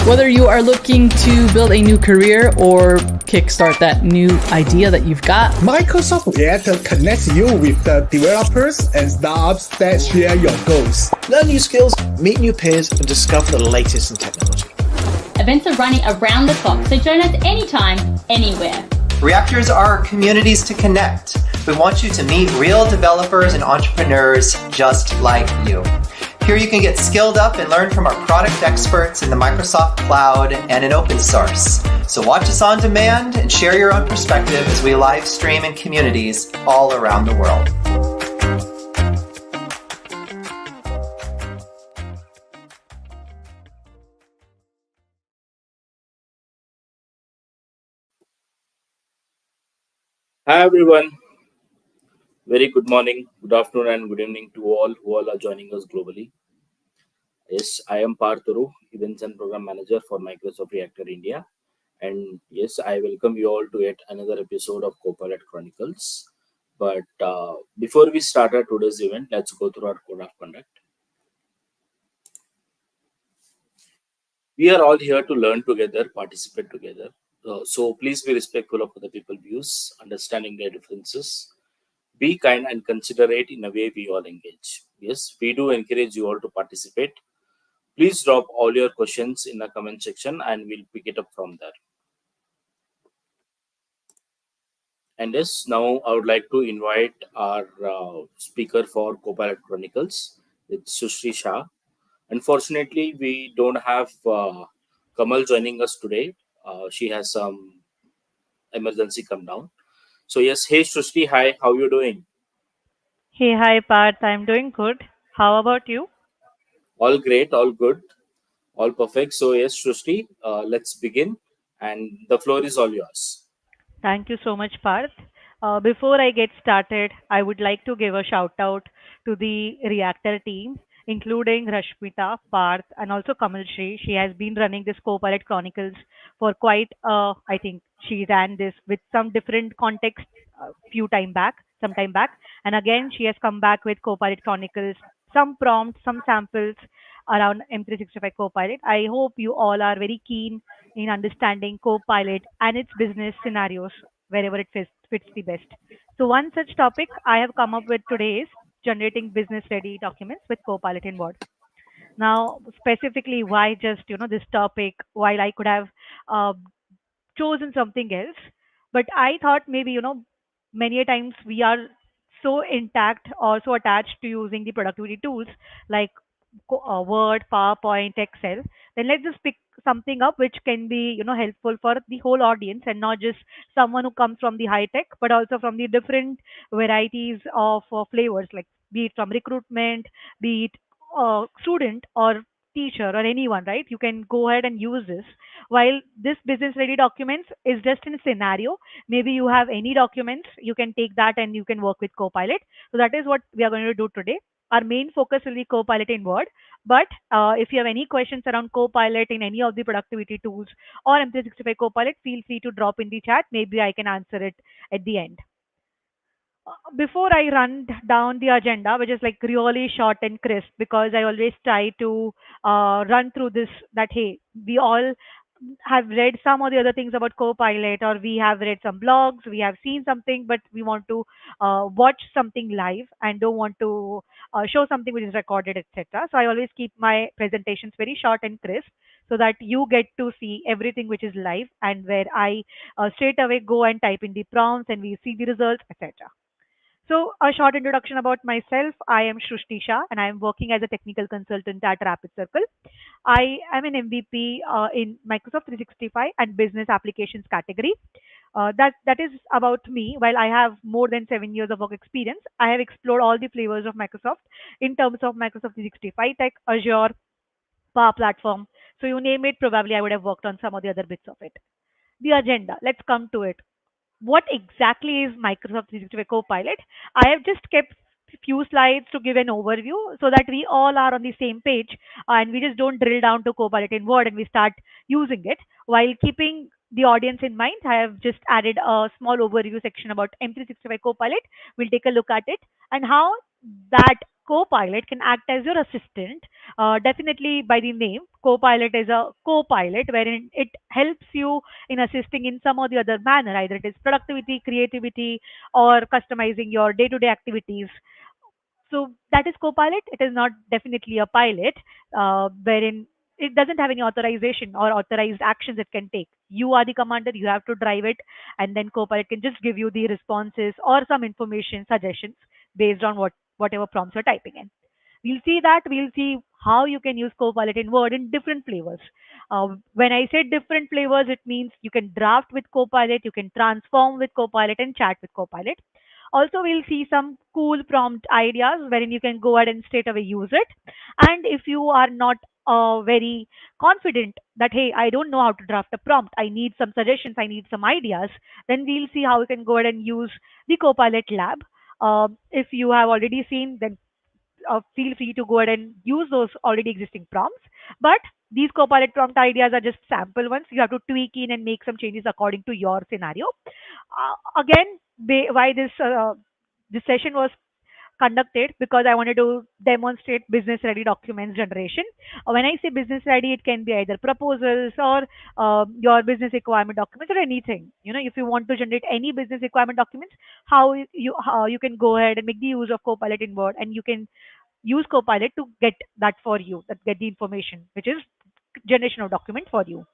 Whether you are looking to build a new career or kickstart that new idea that you've got, Microsoft Reactor connects you with the developers and startups that share your goals. Learn new skills, meet new peers, and discover the latest in technology. Events are running around the clock, so join us anytime, anywhere. Reactors are communities to connect. We want you to meet real developers and entrepreneurs just like you. Here you can get skilled up and learn from our product experts in the Microsoft Cloud and in open source. So watch us on demand and share your own perspective as we live stream in communities all around the world. Hi everyone. Very good morning, good afternoon, and good evening to all who all are joining us globally. Yes, I am Parthuru, Events and Program Manager for Microsoft Reactor India. And yes, I welcome you all to yet another episode of Copilot Chronicles. But before we start our today's event, let's go through our code of conduct. We are all here to learn together, participate together. So please be respectful of other people's views, understanding their differences. Be kind and considerate in a way we all engage. Yes, we do encourage you all to participate. Please drop all your questions in the comment section and we'll pick it up from there. And yes, now I would like to invite our speaker for Copilot Chronicles. It's Shrushti Shah. Unfortunately, we don't have Kamal joining us today. She has some emergency come down. So yes, hey Shrushti, hi, how you doing? Hey, hi, Parth. I'm doing good. How about you? All great, all good, all perfect. So yes, Shrushti, let's begin. And the floor is all yours. Thank you so much, Parth. Before I get started, I would like to give a shout out to the Reactor team, including Rashmita, Parth, and also Kamal Shree. She has been running this Copilot Chronicles for quite, I think she ran this with some different context some time back. And again, she has come back with Copilot Chronicles, some prompts, some samples around M365 Copilot. I hope you all are very keen in understanding Copilot and its business scenarios wherever it fits the best. So, one such topic I have come up with today is generating business ready documents with Copilot in Word. Now, specifically, why just this topic? While I could have uh, chosen something else, but I thought maybe many a times we are so intact or so attached to using the productivity tools like Word, PowerPoint, Excel. Then let's just pick something up which can be helpful for the whole audience and not just someone who comes from the high tech, but also from the different varieties of flavors, like be it from recruitment, be it student or teacher or anyone, right? You can go ahead and use this. While this business ready documents is just in a scenario, maybe you have any documents, you can take that and you can work with Copilot. So that is what we are going to do today. Our main focus will be Copilot in Word. But if you have any questions around Copilot in any of the productivity tools or M365 Copilot, feel free to drop in the chat. Maybe I can answer it at the end. Before I run down the agenda, which is like really short and crisp, because I always try to run through this, that hey, we all have read some or the other things about Copilot, or we have read some blogs, we have seen something, but we want to watch something live and don't want to show something which is recorded, etc. So I always keep my presentations very short and crisp so that you get to see everything which is live and where I straight away go and type in the prompts and we see the results, etc. So, a short introduction about myself. I am Shrushti Shah and I am working as a technical consultant at Rapid Circle. I am an MVP in Microsoft 365 and business applications category. That is about me. While I have more than 7 years of work experience, I have explored all the flavors of Microsoft in terms of Microsoft 365 tech, Azure, Power Platform. So, you name it, probably I would have worked on some of the other bits of it. The agenda. Let's come to it. What exactly is Microsoft 365 Copilot? I have just kept few slides to give an overview so that we all are on the same page and we just don't drill down to Copilot in Word and we start using it. While keeping the audience in mind, I have just added a small overview section about M365 Copilot. We'll take a look at it and how that Copilot can act as your assistant. Definitely by the name, Copilot is a co-pilot wherein it helps you in assisting in some or the other manner, either it is productivity, creativity, or customizing your day-to-day activities. So that is Copilot. It is not definitely a pilot, wherein it doesn't have any authorization or authorized actions it can take. You are the commander, you have to drive it, and then Copilot can just give you the responses or some information, suggestions based on whatever prompts you're typing in. We'll see that. We'll see how you can use Copilot in Word in different flavors. When I say different flavors, it means you can draft with Copilot, you can transform with Copilot, and chat with Copilot. Also, we'll see some cool prompt ideas wherein you can go ahead and straight away use it. And if you are not very confident that, hey, I don't know how to draft a prompt, I need some suggestions, I need some ideas, then we'll see how you can go ahead and use the Copilot Lab. If you have already seen, then feel free to go ahead and use those already existing prompts. But these Copilot prompt ideas are just sample ones. You have to tweak in and make some changes according to your scenario. Again, why this session was conducted, because I wanted to demonstrate business ready documents generation. When I say business ready, it can be either proposals or your business requirement documents or anything. If you want to generate any business requirement documents, how you can go ahead and make the use of Copilot in Word, and you can use Copilot to get that for you, that get the information, which is generation of document for you.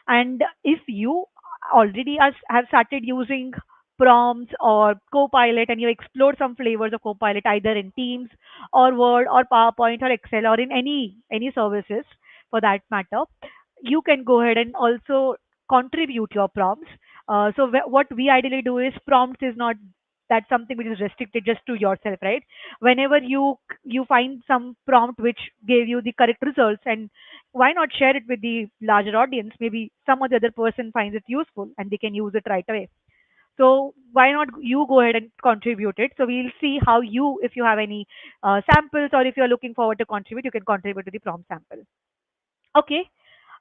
And if you already have started using prompts or Copilot and you explored some flavors of Copilot either in Teams or Word or PowerPoint or Excel or in any services for that matter, you can go ahead and also contribute your prompts. So what we ideally do is prompts is not that something which is restricted just to yourself, right? Whenever you find some prompt which gave you the correct results, and why not share it with the larger audience? Maybe some other person finds it useful and they can use it right away. So why not you go ahead and contribute it? So we'll see how you, if you have any samples or if you're looking forward to contribute, you can contribute to the prompt sample. Okay,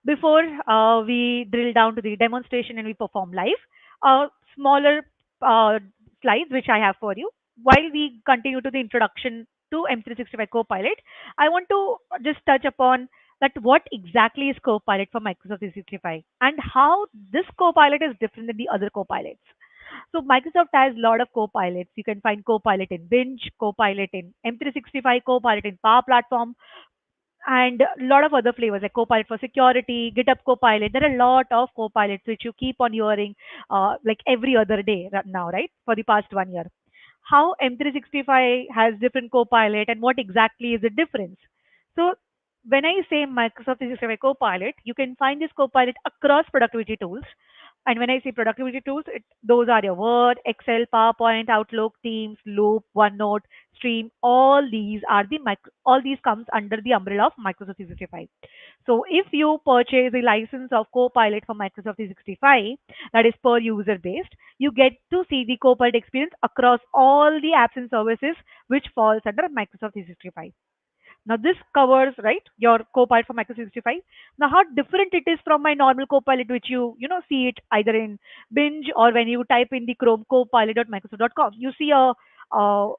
before we drill down to the demonstration and we perform live, smaller uh, slides which I have for you. While we continue to the introduction to M365 Copilot, I want to just touch upon that what exactly is Copilot for Microsoft 365 and how this Copilot is different than the other Copilots. So Microsoft has a lot of Copilots. You can find Copilot in Binge, Copilot in M365, Copilot in Power Platform, and a lot of other flavors like Copilot for security, GitHub Copilot. There are a lot of Copilots which you keep on hearing like every other day now, right? For the past 1 year. How M365 has different Copilot and what exactly is the difference? So when I say Microsoft 365 Copilot, you can find this Copilot across productivity tools. And when I say productivity tools, those are your Word, Excel, PowerPoint, Outlook, Teams, Loop, OneNote, Stream. All these comes under the umbrella of Microsoft 365. So if you purchase a license of Copilot for Microsoft 365, that is per user based, you get to see the Copilot experience across all the apps and services which falls under Microsoft 365. Now this covers, right, your Copilot for Microsoft 365. Now how different it is from my normal Copilot, which you see it either in Binge or when you type in the Chrome copilot.microsoft.com, you see a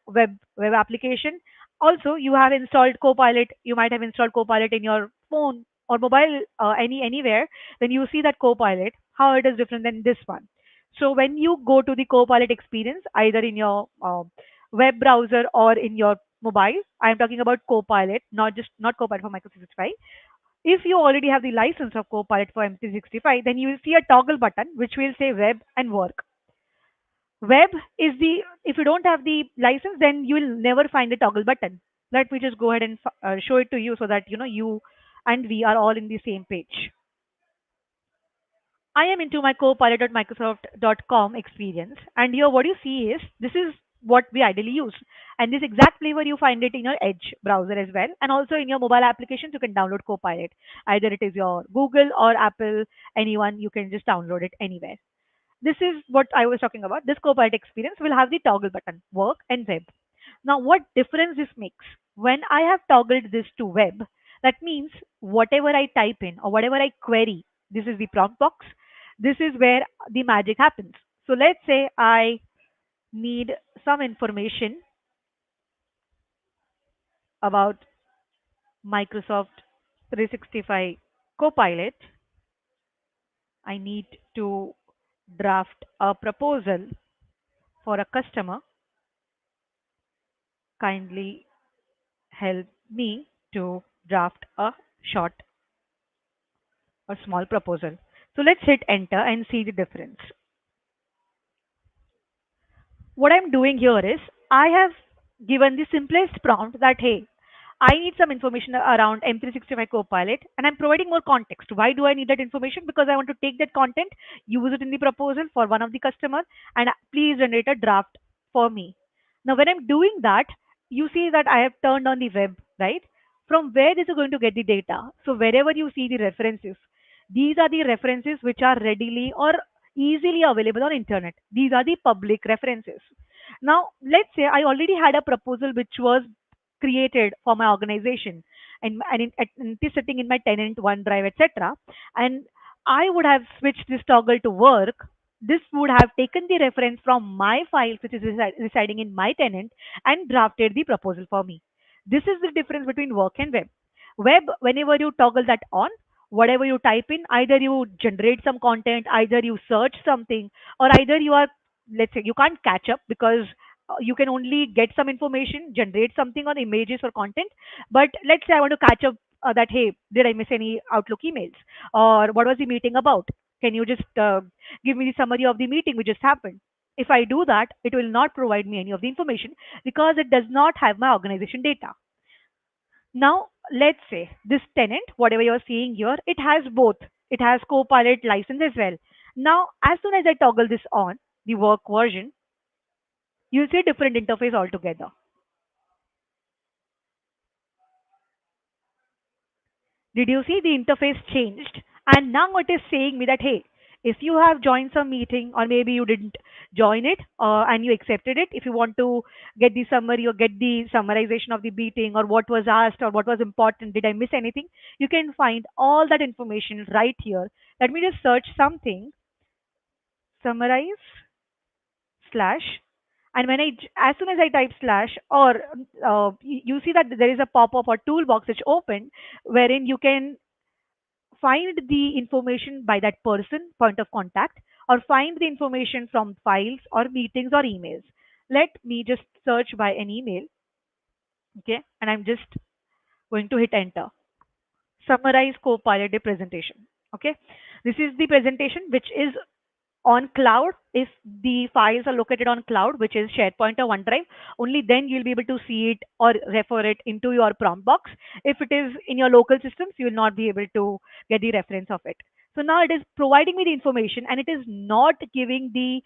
web application. Also, you have installed Copilot. You might have installed Copilot in your phone or mobile, anywhere. Then you see that Copilot, how it is different than this one. So when you go to the Copilot experience, either in your web browser or in your mobile, I'm talking about Copilot, not Copilot for Microsoft 365. If you already have the license of Copilot for M365, then you will see a toggle button which will say web and work. Web is if you don't have the license, then you will never find the toggle button. Let me just go ahead and show it to you so that you and we are all in the same page. I am into my copilot.microsoft.com experience, and here what you see is this is what we ideally use. And this exact flavor you find it in your Edge browser as well, and also in your mobile applications you can download Copilot. Either it is your Google or Apple, anyone, you can just download it anywhere. This is what I was talking about. This Copilot experience will have the toggle button, work and web. Now, what difference this makes? When I have toggled this to web, that means whatever I type in or whatever I query, this is the prompt box. This is where the magic happens. So let's say I need some information about Microsoft 365 Copilot, I need to draft a proposal for a customer. Kindly help me to draft a short or small proposal. So let's hit enter and see the difference. What I'm doing here is I have given the simplest prompt that, hey, I need some information around M365 Copilot and I'm providing more context. Why do I need that information? Because I want to take that content, use it in the proposal for one of the customer, and please generate a draft for me. Now, when I'm doing that, you see that I have turned on the web, right? From where this is going to get the data. So wherever you see the references, these are the references which are readily or easily available on internet. These are the public references. Now, let's say I already had a proposal which was created for my organization and it is sitting in my tenant, OneDrive, etc. And I would have switched this toggle to work. This would have taken the reference from my files, which is residing in my tenant, and drafted the proposal for me. This is the difference between work and web. Web, whenever you toggle that on, whatever you type in, either you generate some content, either you search something, or either you are, let's say, you can't catch up because you can only get some information, generate something on images or content. But let's say I want to catch up that, hey, did I miss any Outlook emails? Or what was the meeting about? Can you just give me the summary of the meeting which just happened? If I do that, it will not provide me any of the information because it does not have my organization data. Now, let's say this tenant, whatever you're seeing here, it has both. It has Copilot license as well. Now, as soon as I toggle this on, the work version, you'll see a different interface altogether. Did you see the interface changed? And now it is saying me that, hey, if you have joined some meeting or maybe you didn't join it and you accepted it, if you want to get the summary or get the summarization of the meeting or what was asked or what was important, did I miss anything? You can find all that information right here. Let me just search something, summarize slash, and when as soon as I type slash, or you see that there is a pop-up or toolbox which opened, wherein you can find the information by that person, point of contact, or find the information from files or meetings or emails. Let me just search by an email, okay, and I'm just going to hit enter. Summarize Copilot presentation. Okay, this is the presentation which is on cloud. If the files are located on cloud, which is SharePoint or OneDrive, only then you'll be able to see it or refer it into your prompt box. If it is in your local systems, you will not be able to get the reference of it. So now it is providing me the information and it is not giving the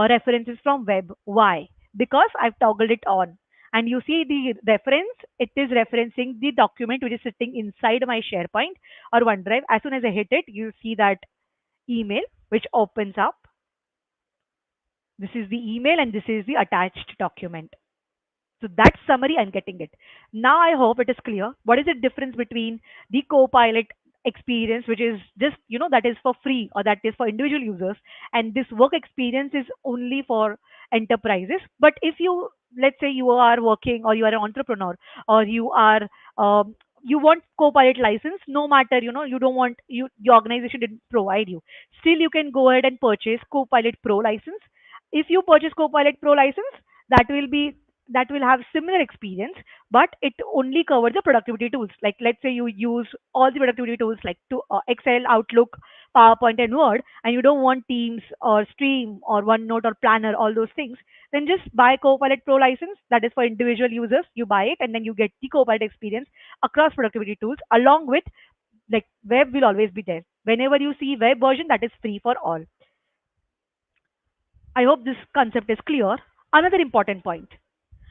references from web. Why? Because I've toggled it on. And you see the reference, it is referencing the document which is sitting inside my SharePoint or OneDrive. As soon as I hit it, you see that email which opens up. This is the email and this is the attached document. So that summary, I'm getting it. Now I hope it is clear. What is the difference between the Copilot experience, which is just, that is for free or that is for individual users, and this work experience is only for enterprises. But if you, let's say you are working or you are an entrepreneur or you are, you want Copilot license, no matter, you don't want, your organization didn't provide you. Still, you can go ahead and purchase Copilot Pro license. If you purchase Copilot Pro license, that will be that will have similar experience, but it only covers the productivity tools. Like let's say you use all the productivity tools like Excel, Outlook, PowerPoint, and Word, and you don't want Teams or Stream or OneNote or Planner, all those things. Then just buy Copilot Pro license. That is for individual users. You buy it, and then you get the Copilot experience across productivity tools, along with like web will always be there. Whenever you see web version, that is free for all. I hope this concept is clear. Another important point,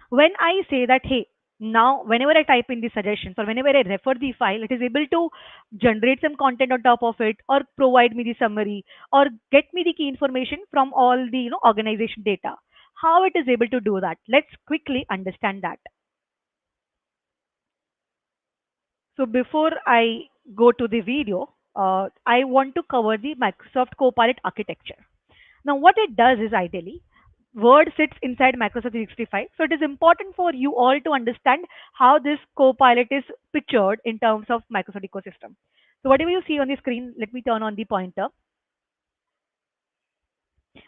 when I say that, hey, now whenever I type in the suggestions or whenever I refer the file, it is able to generate some content on top of it or provide me the summary or get me the key information from all the organization data. How it is able to do that? Let's quickly understand that. So before I go to the video, I want to cover the Microsoft Copilot architecture. Now what it does is ideally, Word sits inside Microsoft 365. So it is important for you all to understand how this Copilot is pictured in terms of Microsoft ecosystem. So whatever you see on the screen, let me turn on the pointer.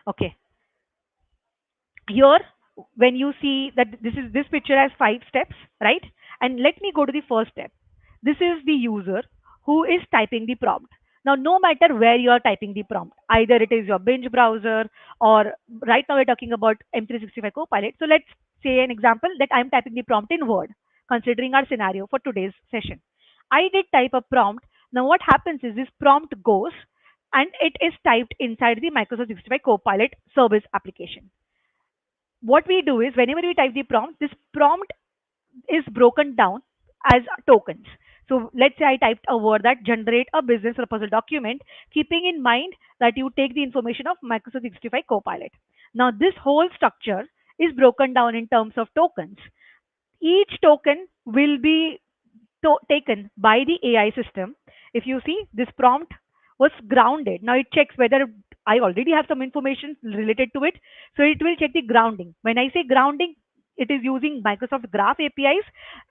Okay. Here, when you see that this picture has 5 steps, right? And let me go to the first step. This is the user who is typing the prompt. Now, no matter where you are typing the prompt, either it is your binge browser, or right now we're talking about M365 Copilot. So let's say an example that I'm typing the prompt in Word, considering our scenario for today's session. I did type a prompt. Now what happens is this prompt goes and it is typed inside the Microsoft 365 Copilot service application. What we do is whenever we type the prompt, this prompt is broken down as tokens. So let's say I typed a word that generate a business proposal document, keeping in mind that you take the information of Microsoft 365 Copilot. Now this whole structure is broken down in terms of tokens. Each token will be taken by the AI system. If you see, this prompt was grounded. Now it checks whether I already have some information related to it. So it will check the grounding. When I say grounding, it is using Microsoft Graph APIs,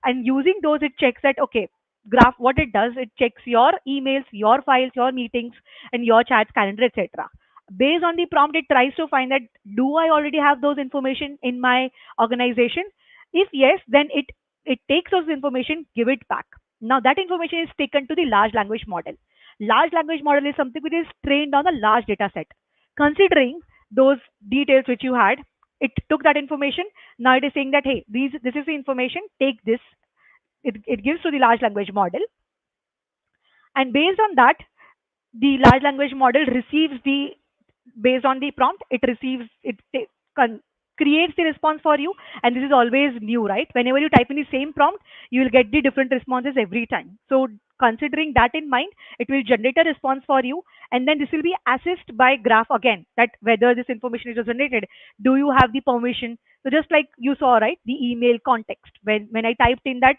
and using those, it checks that, okay, Graph, what it does, it checks your emails, your files, your meetings, and your chats, calendar, etc. Based on the prompt, it tries to find that do I already have those information in my organization? If yes, then it takes those information, give it back. Now that information is taken to the large language model. Large language model is something which is trained on a large data set. Considering those details which you had, it took that information. Now it is saying that, hey, this is the information, take this. It gives to the large language model, and based on that, the large language model receives the, based on the prompt, it receives creates the response for you. And this is always new, right? Whenever you type in the same prompt, you will get the different responses every time. So considering that in mind, it will generate a response for you, and then this will be assessed by Graph again, that whether this information is generated, do you have the permission. So just like you saw, right, the email context, when I typed in that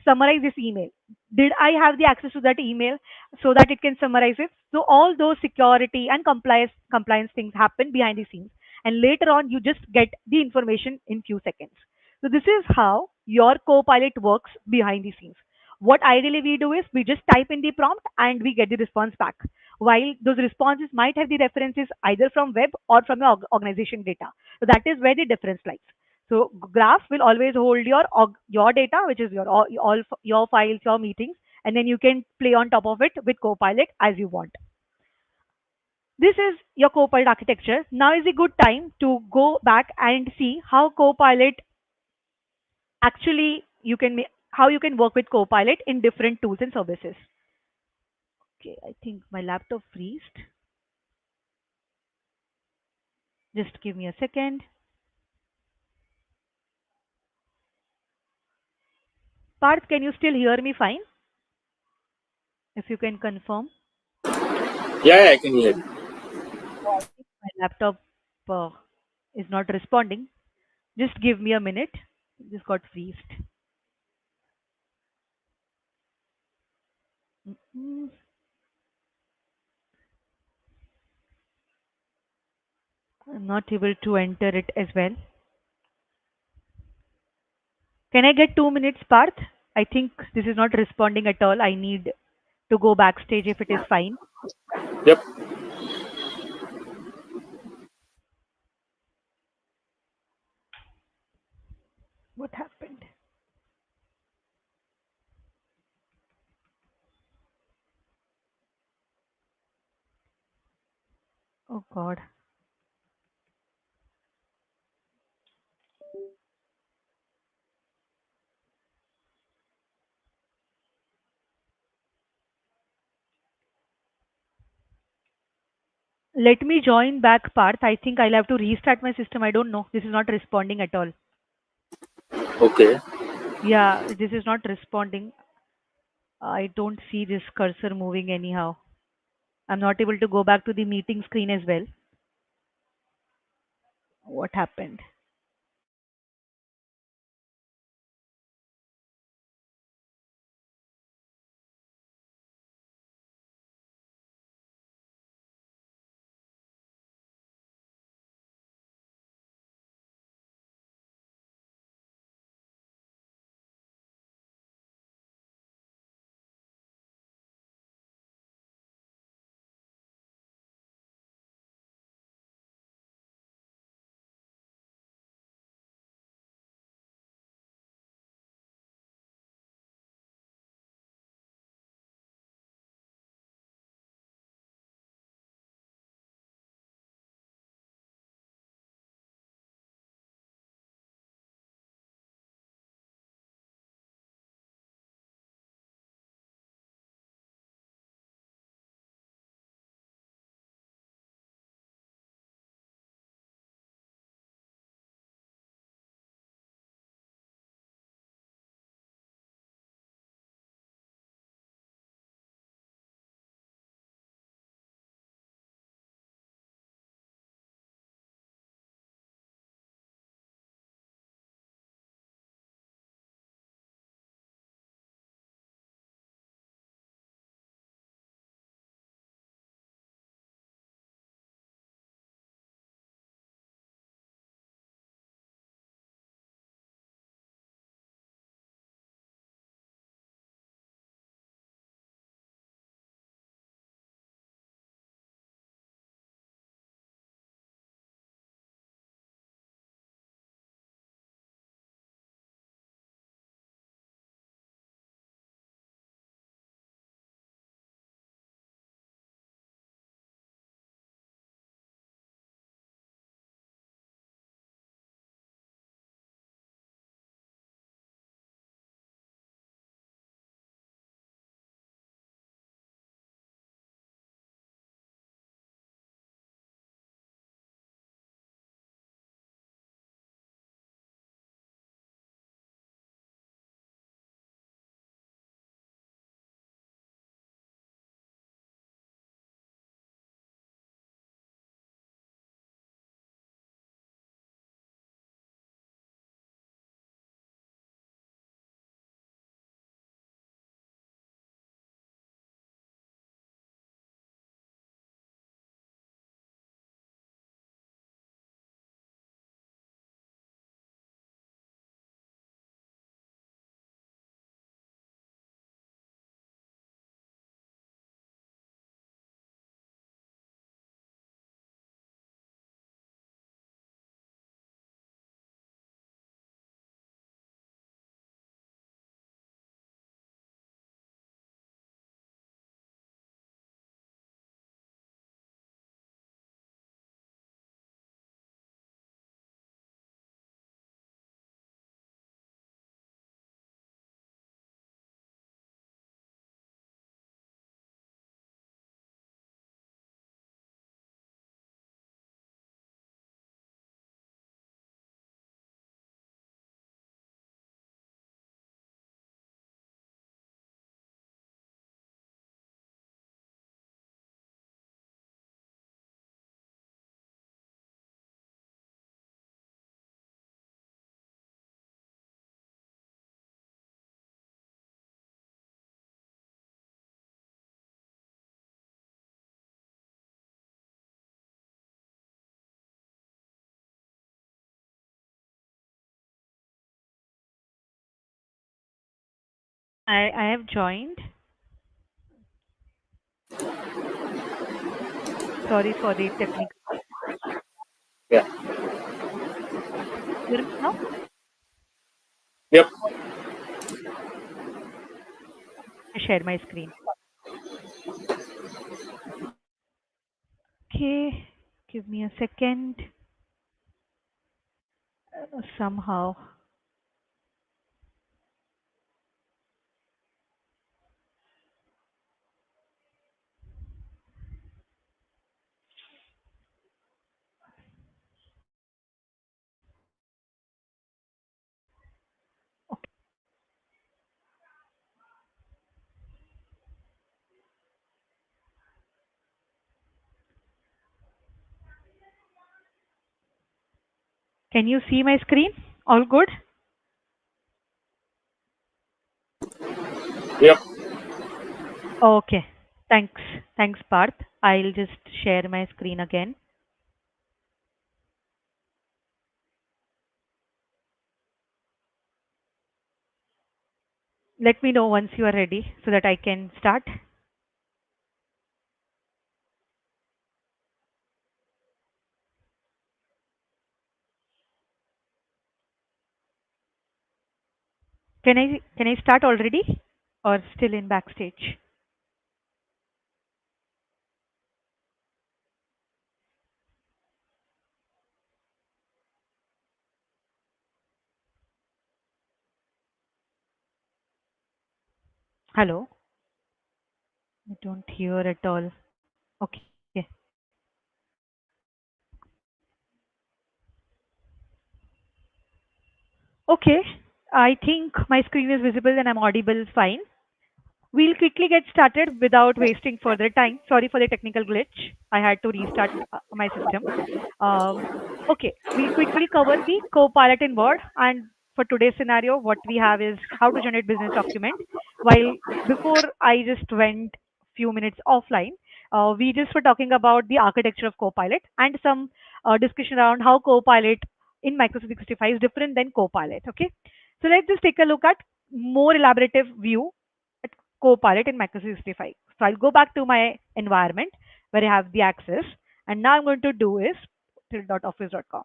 summarize this email, did I have the access to that email so that it can summarize it? So all those security and compliance things happen behind the scenes, and later on you just get the information in few seconds. So this is how your Copilot works behind the scenes. What ideally we do is we just type in the prompt and we get the response back, while those responses might have the references either from web or from your organization data. So that is where the difference lies. So Graph will always hold your data, which is all your files, your meetings, and then you can play on top of it with Copilot as you want. This is your Copilot architecture. Now is a good time to go back and see how Copilot actually how you can work with Copilot in different tools and services. Okay, I think my laptop freezed. Just give me a second. Parth, can you still hear me fine? If you can confirm. Yeah, I can hear you. I think my laptop is not responding. Just give me a minute. Just got freezed. Mm-mm. I'm not able to enter it as well. Can I get 2 minutes, Parth? I think this is not responding at all. I need to go backstage if it is fine. Yep. What happened? Oh God. Let me join back, Parth. I think I'll have to restart my system. I don't know. This is not responding at all. Okay. Yeah, this is not responding. I don't see this cursor moving anyhow. I'm not able to go back to the meeting screen as well. What happened? I have joined. Sorry for the technical. Yeah. Hear me now? Yep. I share my screen. Okay, give me a second. Somehow. Can you see my screen? All good? Yep. Okay. Thanks. Thanks, Parth. I'll just share my screen again. Let me know once you are ready so that I can start. Can I start already or still in backstage? Hello? I don't hear at all. Okay. Okay. I think my screen is visible and I'm audible fine. We'll quickly get started without wasting further time. Sorry for the technical glitch. I had to restart my system. Um, okay, we'll quickly cover the Copilot in Word. And for today's scenario, what we have is how to generate business document. While before I just went few minutes offline, we just were talking about the architecture of Copilot and some discussion around how Copilot in Microsoft 365 is different than Copilot. Okay, so let's just take a look at more elaborative view at Copilot in Microsoft 365. So I'll go back to my environment where I have the access, and now I'm going to do is till.office.com.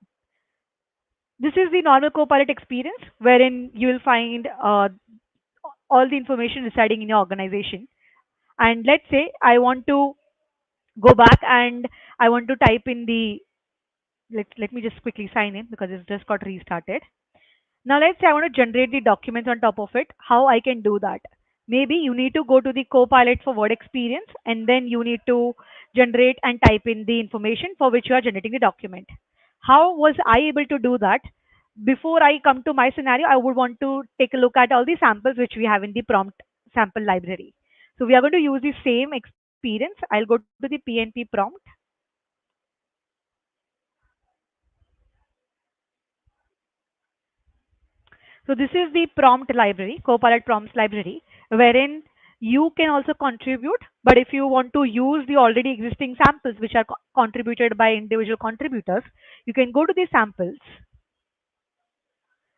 This is the normal Copilot experience wherein you will find all the information residing in your organization. And let's say I want to go back and I want to type in the let me just quickly sign in because it's just got restarted. Now let's say I want to generate the documents on top of it. How I can do that? Maybe you need to go to the Copilot for Word experience and then you need to generate and type in the information for which you are generating the document. How was I able to do that? Before I come to my scenario, I would want to take a look at all the samples which we have in the prompt sample library. So we are going to use the same experience. I'll go to the PNP prompt. So this is the prompt library, Copilot prompts library, wherein you can also contribute. But if you want to use the already existing samples which are contributed by individual contributors, you can go to the samples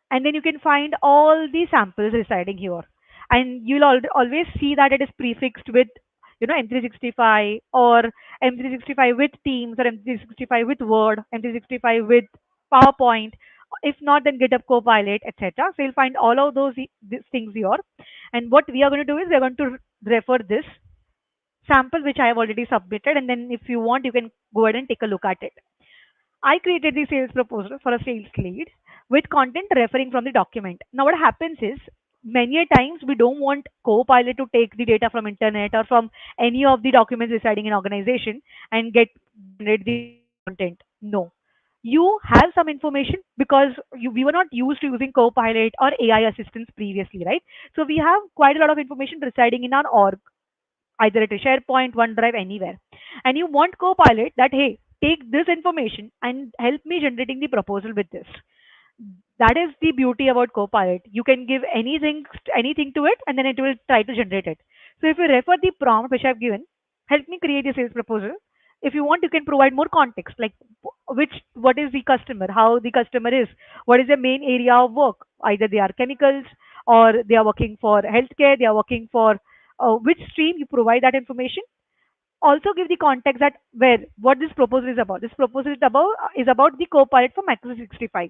and then you can find all the samples residing here. And you'll always see that it is prefixed with M365 or M365 with Teams or M365 with Word, M365 with PowerPoint. If not, then GitHub Copilot, etc. So you'll find all of these things here. And what we are going to do is we're going to refer this sample which I have already submitted, and then if you want, you can go ahead and take a look at it. I created the sales proposal for a sales lead with content referring from the document. Now what happens is many a times we don't want Copilot to take the data from internet or from any of the documents residing in organization and generate the content. No. You have some information because we were not used to using Copilot or AI assistants previously, right? So we have quite a lot of information residing in our org, either at a SharePoint, OneDrive, anywhere. And you want Copilot that, hey, take this information and help me generating the proposal with this. That is the beauty about Copilot. You can give anything to it, and then it will try to generate it. So if you refer the prompt which I've given, help me create a sales proposal. If you want, you can provide more context, like what is the customer, how the customer is, what is the main area of work. Either they are chemicals, or they are working for healthcare, they are working for which stream, you provide that information. Also give the context that where what this proposal is about. This proposal is about the Copilot for Microsoft 365.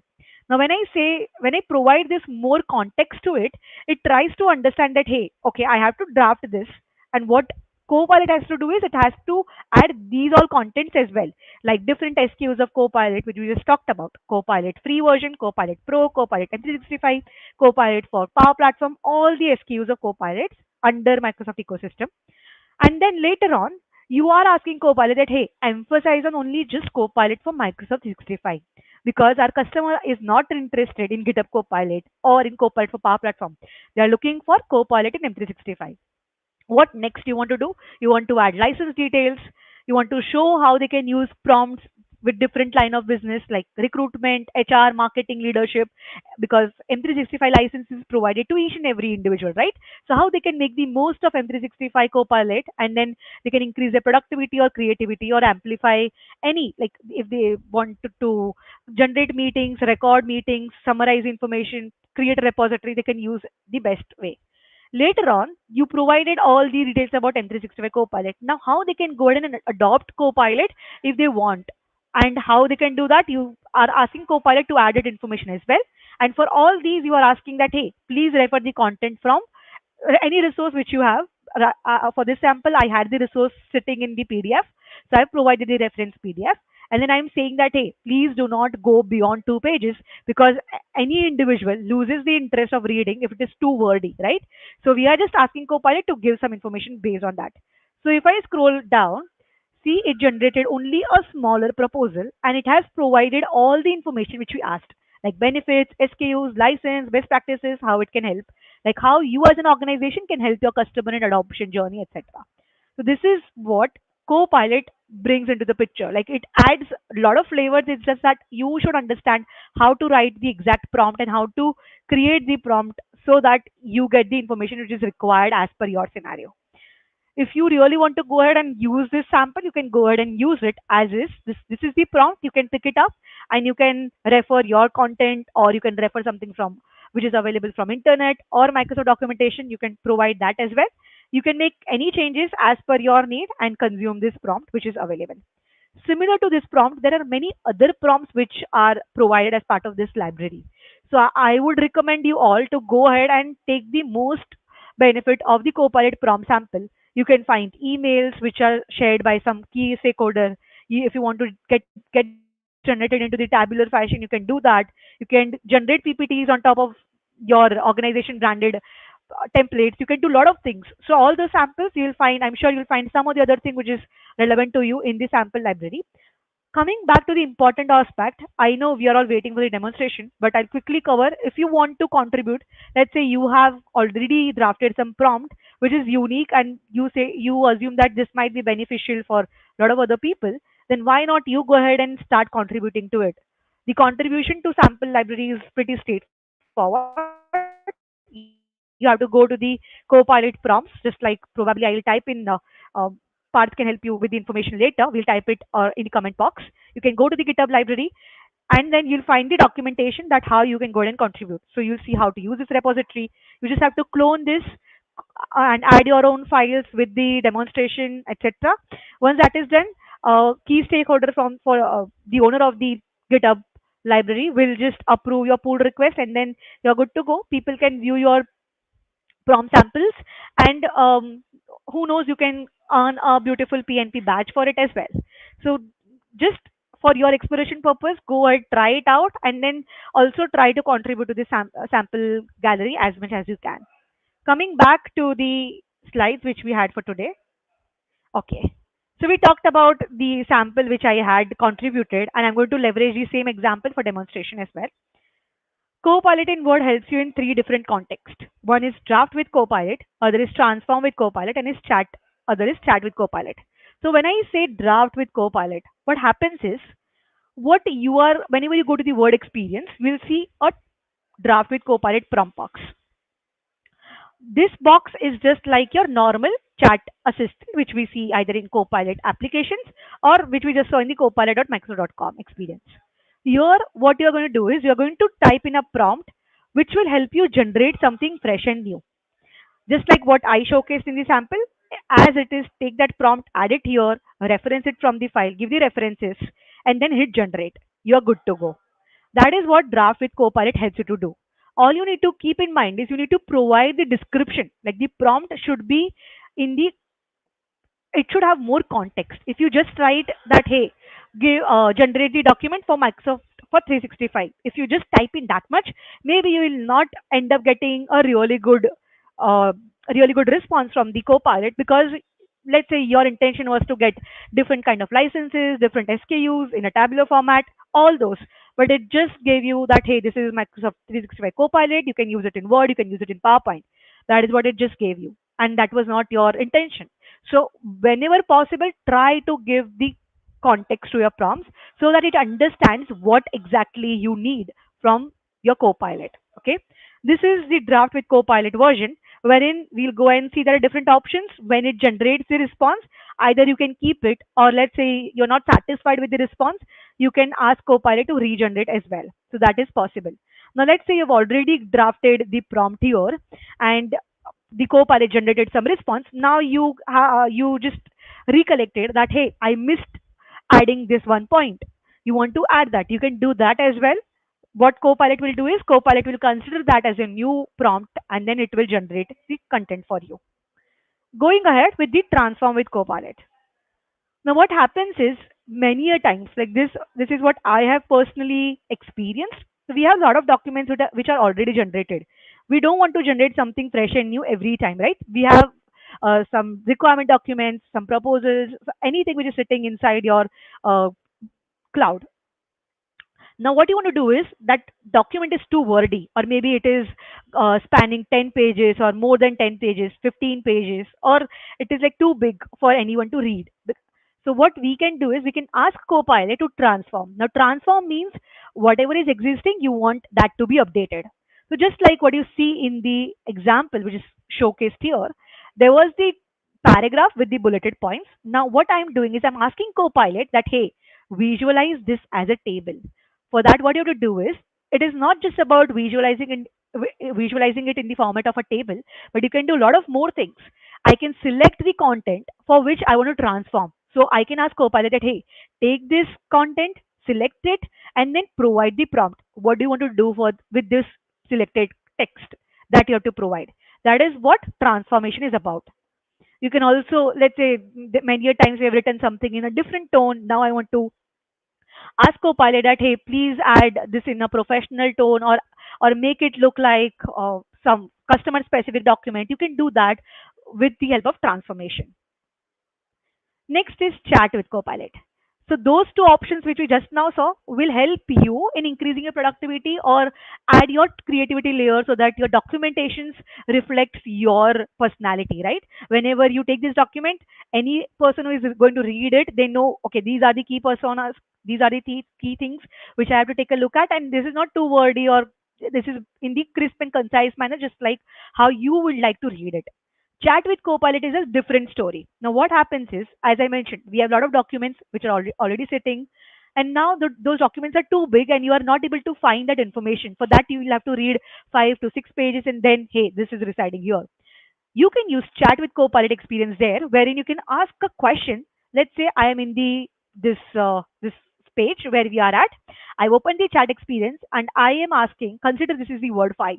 Now, when I provide this more context to it, it tries to understand that hey, okay, I have to draft this, and what Copilot has to do is it has to add these all contents as well, like different SKUs of Copilot, which we just talked about: Copilot free version, Copilot Pro, Copilot M365, Copilot for Power Platform, all the SKUs of Copilots under Microsoft ecosystem. And then later on, you are asking Copilot that, hey, emphasize on only just Copilot for Microsoft 365 because our customer is not interested in GitHub Copilot or in Copilot for Power Platform. They are looking for Copilot in M365. What next you want to do? You want to add license details. You want to show how they can use prompts with different line of business like recruitment, HR, marketing, leadership, because M365 license is provided to each and every individual, right? So how they can make the most of M365 Copilot, and then they can increase their productivity or creativity or amplify any, like if they want to generate meetings, record meetings, summarize information, create a repository, they can use the best way. Later on, you provided all the details about M365 Copilot. Now, how they can go ahead and adopt Copilot if they want, and how they can do that, you are asking Copilot to add it information as well. And for all these, you are asking that, hey, please refer the content from any resource which you have. For this sample, I had the resource sitting in the PDF, so I provided the reference PDF. And then I'm saying that, hey, please do not go beyond 2 pages because any individual loses the interest of reading if it is too wordy, right? So we are just asking Copilot to give some information based on that. So if I scroll down, see it generated only a smaller proposal and it has provided all the information which we asked, like benefits, SKUs, license, best practices, how it can help, like how you as an organization can help your customer in adoption journey, etc. So this is what Copilot brings into the picture. Like it adds a lot of flavors. It's just that you should understand how to write the exact prompt and how to create the prompt so that you get the information which is required as per your scenario. If you really want to go ahead and use this sample, you can go ahead and use it as is. This is the prompt. You can pick it up and you can refer your content, or you can refer something from which is available from internet or Microsoft documentation. You can provide that as well. You can make any changes as per your need and consume this prompt which is available. Similar to this prompt, there are many other prompts which are provided as part of this library. So I would recommend you all to go ahead and take the most benefit of the Copilot prompt sample. You can find emails which are shared by some key stakeholder. If you want to get this generated into the tabular fashion, you can do that. You can generate PPTs on top of your organization branded templates. You can do a lot of things. So all the samples you'll find, I'm sure you'll find some of the other thing which is relevant to you in the sample library. Coming back to the important aspect, I know we are all waiting for the demonstration, but I'll quickly cover. If you want to contribute, let's say you have already drafted some prompt which is unique and you assume that this might be beneficial for a lot of other people, then why not you go ahead and start contributing to it? The contribution to sample library is pretty straightforward. You have to go to the Copilot prompts, just like probably I'll type in parts can help you with the information later. We'll type it in the comment box. You can go to the GitHub library and then you'll find the documentation that how you can go ahead and contribute. So you'll see how to use this repository. You just have to clone this and add your own files with the demonstration, etc. Once that is done, key stakeholder from for the owner of the GitHub library will just approve your pull request, and then you're good to go. People can view your prompt samples, and who knows, you can earn a beautiful PNP badge for it as well. So just for your exploration purpose, go ahead, try it out, and then also try to contribute to the sample gallery as much as you can. Coming back to the slides which we had for today. Okay. So we talked about the sample which I had contributed, and I'm going to leverage the same example for demonstration as well. Copilot in Word helps you in three different contexts. One is draft with Copilot, other is transform with Copilot, and other is chat with Copilot. So when I say draft with Copilot, what happens is whenever you go to the Word experience, we'll see a draft with Copilot prompt box. This box is just like your normal chat assistant, which we see either in Copilot applications or which we just saw in the copilot.microsoft.com experience. Here, what you're going to do is you're going to type in a prompt which will help you generate something fresh and new. Just like what I showcased in the sample, as it is, take that prompt, add it here, reference it from the file, give the references, and then hit generate. You're good to go. That is what Draft with Copilot helps you to do. All you need to keep in mind is you need to provide the description. Like the prompt should be in the, it should have more context. If you just write that, hey, generate the document for Microsoft for 365, if you just type in that much, maybe you will not end up getting a uh, really good response from the Copilot, because let's say your intention was to get different kind of licenses, different SKUs in a tabular format, all those. But it just gave you that, hey, this is Microsoft 365 Copilot. You can use it in Word, you can use it in PowerPoint. That is what it just gave you. And that was not your intention. So, whenever possible, try to give the context to your prompts so that it understands what exactly you need from your Copilot. Okay. This is the draft with Copilot version, wherein we'll go and see there are different options. When it generates the response, either you can keep it, or let's say you're not satisfied with the response, you can ask Copilot to regenerate as well. So that is possible. Now, let's say you've already drafted the prompt here, and the Copilot generated some response. Now you just recollected that, hey, I missed adding this one point. You want to add that. You can do that as well. What Copilot will do is Copilot will consider that as a new prompt, and then it will generate the content for you. Going ahead with the transform with Copilot. Now, what happens is many a times, like this is what I have personally experienced. So we have a lot of documents which are already generated. We don't want to generate something fresh and new every time, right? We have some requirement documents, some proposals, so anything which is sitting inside your uh, cloud. Now, what you want to do is that document is too wordy, or maybe it is spanning 10 pages or more than 10 pages, 15 pages, or it is like too big for anyone to read. So, what we can do is we can ask Copilot to transform. Now, transform means whatever is existing, you want that to be updated. So, just like what you see in the example, which is showcased here, there was the paragraph with the bulleted points. Now, what I'm doing is I'm asking Copilot that, hey, visualize this as a table. For that, what you have to do is, it is not just about visualizing it in the format of a table, but you can do a lot of more things. I can select the content for which I want to transform. So I can ask Copilot that, hey, take this content, select it, and then provide the prompt. What do you want to do with this selected text that you have to provide? That is what transformation is about. You can also, let's say, many a times we have written something in a different tone. Now I want to ask Copilot that, hey, please add this in a professional tone, or make it look like some customer specific document. You can do that with the help of transformation. Next is chat with Copilot. So those two options which we just now saw will help you in increasing your productivity or add your creativity layer so that your documentations reflects your personality, right? Whenever you take this document, any person who is going to read it, they know, okay, these are the key personas, these are the key things which I have to take a look at, and this is not too wordy, or this is in the crisp and concise manner, just like how you would like to read it. Chat with Copilot is a different story. Now, what happens is, as I mentioned, we have a lot of documents which are already sitting, and now those documents are too big, and you are not able to find that information. For that, you will have to read 5 to 6 pages, and then, hey, this is residing here. You can use Chat with Copilot experience there, wherein you can ask a question. Let's say I am in this page where we are at. I've opened the chat experience, and I am asking. Consider this is the Word file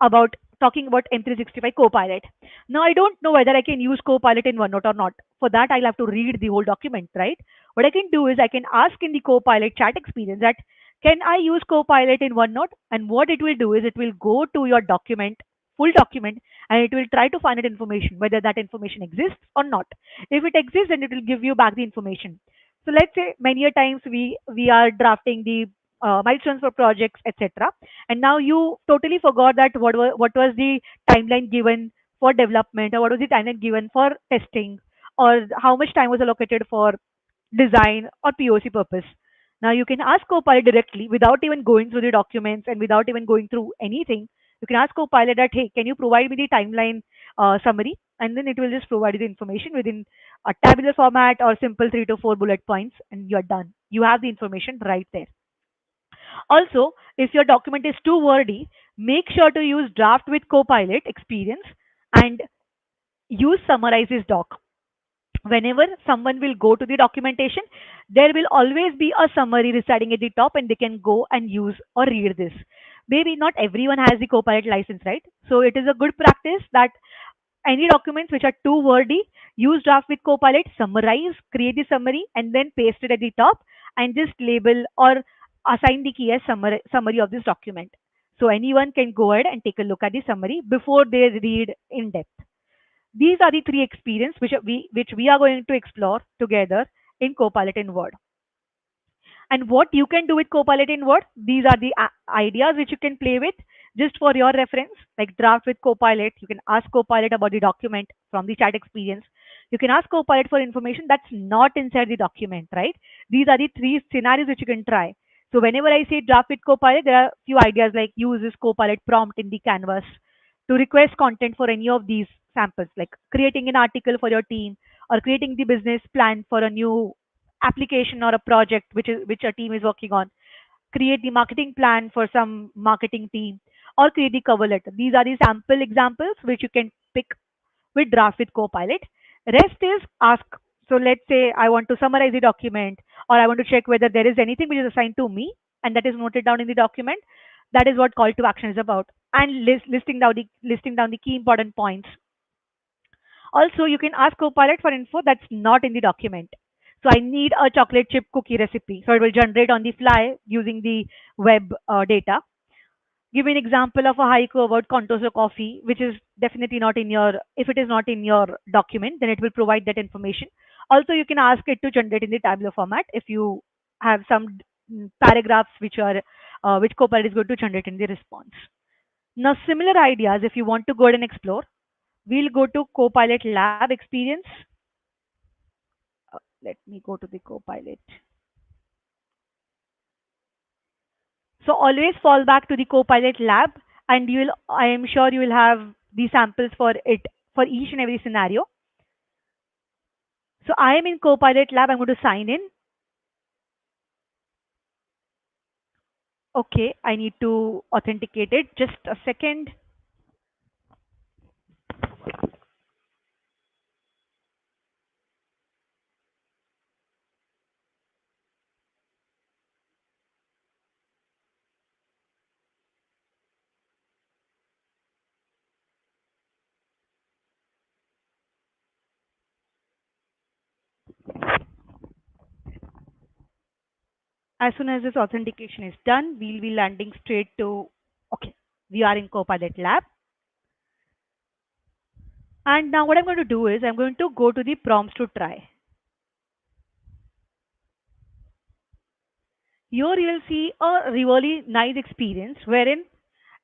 about talking about M365 Copilot. Now, I don't know whether I can use Copilot in OneNote or not. For that, I'll have to read the whole document, right? What I can do is I can ask in the Copilot chat experience that, can I use Copilot in OneNote? And what it will do is it will go to your document, full document, and it will try to find that information, whether that information exists or not. If it exists, then it will give you back the information. So let's say many a times we are drafting the milestones for projects, etc. And now you totally forgot that what was the timeline given for development, or what was the timeline given for testing, or how much time was allocated for design or POC purpose. Now you can ask Copilot directly without even going through the documents and without even going through anything. You can ask Copilot that, hey, can you provide me the timeline summary? And then it will just provide you the information within a tabular format or simple 3 to 4 bullet points, and you're done. You have the information right there. Also, if your document is too wordy, Make sure to use draft with Copilot experience and use summarizes doc. Whenever someone will go to the documentation, there will always be a summary residing at the top and they can go and use or read this. Maybe not everyone has the Copilot license, right? So it is a good practice that any documents which are too wordy, use draft with Copilot, summarize, create the summary, and then paste it at the top and just label or assign the key as summary of this document. So anyone can go ahead and take a look at the summary before they read in depth. These are the three experiences which we are going to explore together in Copilot in Word. And what you can do with Copilot in Word, these are the ideas which you can play with just for your reference, like draft with Copilot. You can ask Copilot about the document from the chat experience. You can ask Copilot for information that's not inside the document, right? These are the three scenarios which you can try. So whenever I say draft with Copilot, there are a few ideas like use this Copilot prompt in the canvas to request content for any of these samples, like creating an article for your team or creating the business plan for a new application or a project which a team is working on, create the marketing plan for some marketing team, or create the cover letter. These are the sample examples which you can pick with draft with Copilot. Rest is ask. So let's say I want to summarize the document or I want to check whether there is anything which is assigned to me and that is noted down in the document. That is what call to action is about. And listing down the key important points. Also, you can ask Copilot for info that's not in the document. So I need a chocolate chip cookie recipe. So it will generate on the fly using the web data. Give me an example of a haiku about Contoso coffee, which is definitely not in your, if it is not in your document, then it will provide that information. Also, you can ask it to generate in the tabular format if you have some paragraphs which Copilot is going to generate in the response. Now, similar ideas, if you want to go ahead and explore, we'll go to Copilot Lab experience. Let me go to the Copilot. So always fall back to the Copilot Lab, and I am sure you will have the samples for it for each and every scenario. So I am in Copilot Lab. I'm going to sign in. Okay, I need to authenticate it. Just a second. As soon as this authentication is done, we'll be landing straight to, okay, we are in Copilot Lab. And now what I'm going to do is I'm going to go to the prompts to try. Here you'll see a really nice experience wherein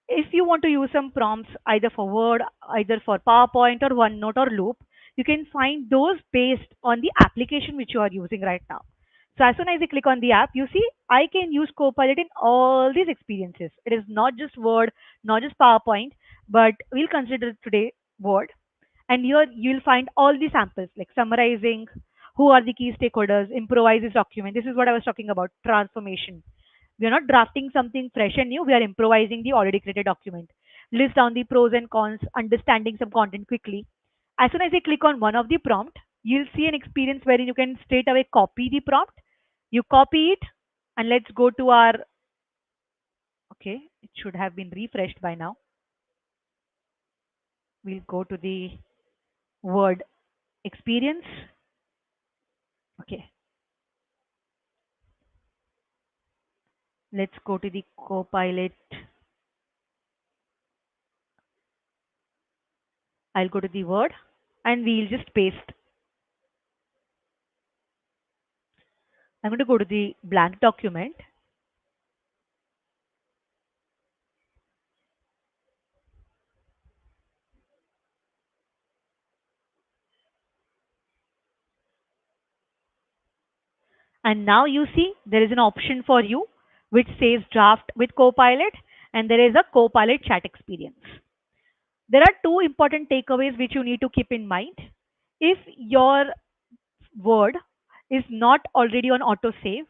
if you want to use some prompts either for Word, either for PowerPoint or OneNote or Loop, you can find those based on the application which you are using right now. So as soon as you click on the app, you see I can use Copilot in all these experiences. It is not just Word, not just PowerPoint, but we'll consider today Word. And here you'll find all the samples like summarizing, who are the key stakeholders, improvise this document. This is what I was talking about, transformation. We are not drafting something fresh and new, we are improvising the already created document. List down the pros and cons, understanding some content quickly. As soon as you click on one of the prompt, you'll see an experience wherein you can straight away copy the prompt. You copy it and let's go to our, okay, it should have been refreshed by now. We'll go to the Word experience. Okay. Let's go to the Copilot. I'll go to the Word and we'll just paste. I'm going to go to the blank document. And now you see there is an option for you which says draft with Copilot and there is a Copilot chat experience. There are two important takeaways which you need to keep in mind. If your Word is not already on autosave,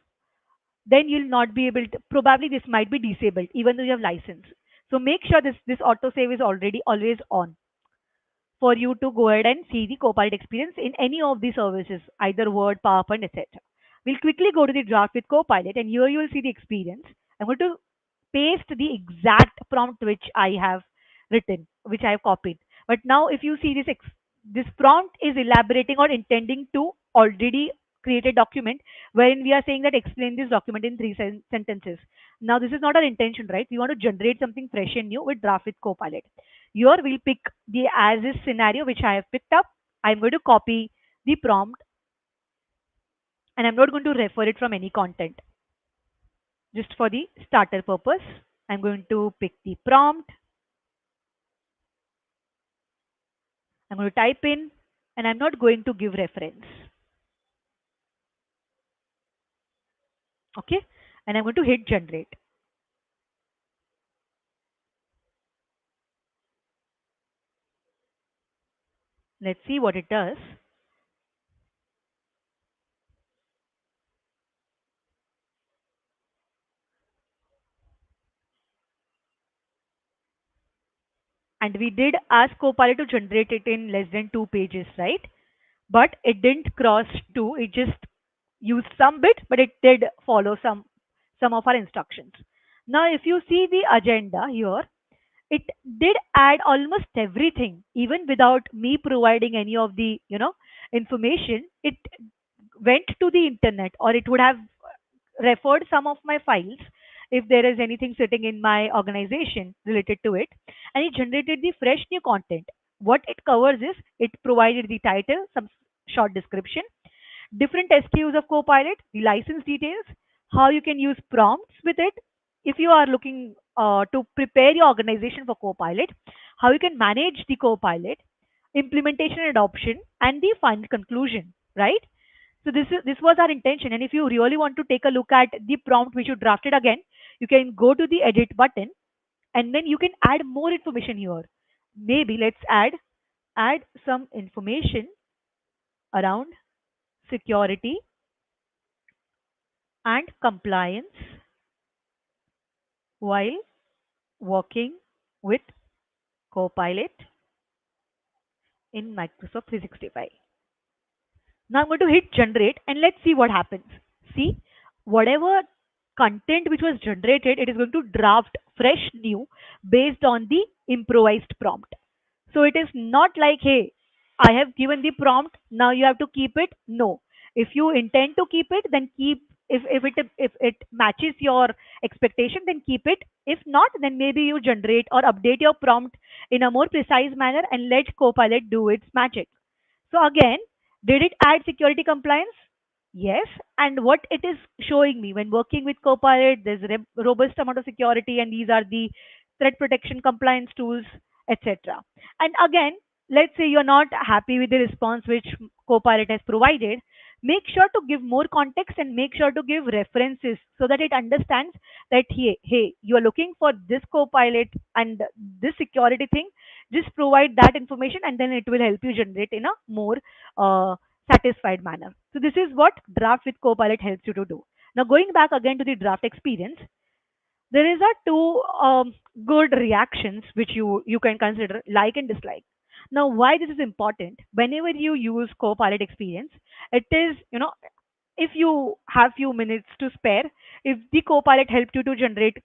then you'll not be able to, probably this might be disabled even though you have license. So make sure this autosave is already always on for you to go ahead and see the Copilot experience in any of the services, either Word, PowerPoint, etc. We'll quickly go to the draft with Copilot, and here you will see the experience. I'm going to paste the exact prompt which I have written, which I have copied. But now, if you see this prompt is elaborating or intending to already create a document wherein we are saying that explain this document in three sentences. Now, this is not our intention, right? We want to generate something fresh and new with draft with Copilot. Here we'll pick the as is scenario which I have picked up. I'm going to copy the prompt and I'm not going to refer it from any content. Just for the starter purpose, I'm going to pick the prompt. I'm going to type in and I'm not going to give reference. Okay. And I'm going to hit generate. Let's see what it does. And we did ask Copilot to generate it in less than 2 pages, right? But it didn't cross 2. It just used some bit, but it did follow some of our instructions. Now, if you see the agenda here, it did add almost everything, even without me providing any of the information. It went to the internet, or it would have referred some of my files if there is anything sitting in my organization related to it, and it generated the fresh new content. What it covers is it provided the title, some short description, different SKUs of Copilot, the license details, how you can use prompts with it. If you are looking to prepare your organization for Copilot, how you can manage the Copilot, implementation and adoption, and the final conclusion, right? So this was our intention. And if you really want to take a look at the prompt which you drafted again, you can go to the edit button and then you can add more information here. Maybe let's add some information around security and compliance while working with Copilot in Microsoft 365. Now I'm going to hit generate and let's see what happens. See, whatever content which was generated, it is going to draft fresh new based on the improvised prompt. So it is not like, hey, I have given the prompt, now you have to keep it. No. If you intend to keep it, then keep. If it matches your expectation, then keep it. If not, then maybe you generate or update your prompt in a more precise manner and let Copilot do its magic. So again, did it add security compliance? Yes. And what it is showing me when working with Copilot, there's a robust amount of security, and these are the threat protection compliance tools, etc. And again, let's say you're not happy with the response which Copilot has provided, make sure to give more context and make sure to give references so that it understands that, hey, you are looking for this Copilot and this security thing. Just provide that information and then it will help you generate in a more satisfied manner. So this is what draft with Copilot helps you to do. Now going back again to the draft experience, there is a two good reactions which you can consider, like and dislike. Now why this is important, whenever you use Copilot experience, it is, if you have few minutes to spare, if the Copilot helped you to generate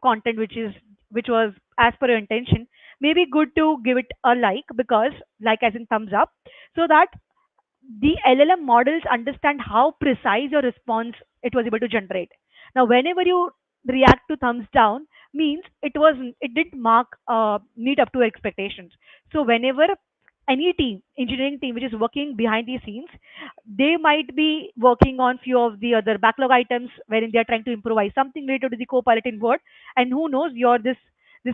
content which was as per your intention, maybe good to give it a because like as in thumbs up, so that the LLM models understand how precise your response it was able to generate. Now, whenever you react to thumbs down, means it didn't mark meet up to expectations. So whenever any team, engineering team, which is working behind the scenes, they might be working on few of the other backlog items wherein they are trying to improvise something related to the Copilot in Word, and who knows, your this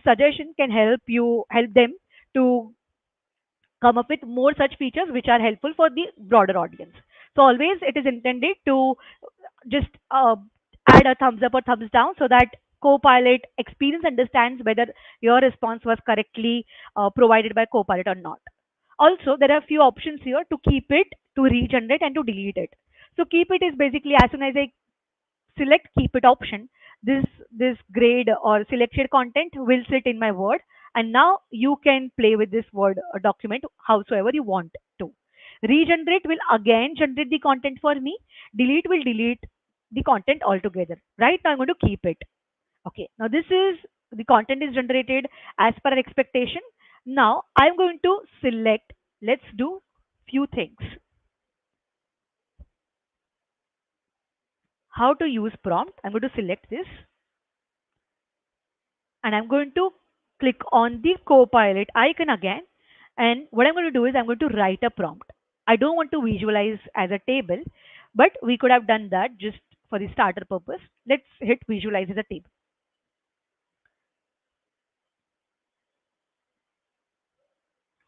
suggestion can help them to come up with more such features which are helpful for the broader audience. So always it is intended to just add a thumbs up or thumbs down so that Copilot experience understands whether your response was correctly provided by Copilot or not. Also, there are a few options here to keep it, to regenerate, and to delete it. So keep it is basically as soon as I select keep it option, this this grade or selected content will sit in my Word, and now you can play with this Word document howsoever you want to. Regenerate will again generate the content for me. Delete will delete the content altogether. Right now I'm going to keep it. Okay, now this is the content is generated as per our expectation. Now I'm going to select, let's do few things. How to use prompt. I'm going to select this and I'm going to click on the Copilot icon again. And what I'm going to do is I'm going to write a prompt. I don't want to visualize as a table, but we could have done that just for the starter purpose. Let's hit visualize as a table.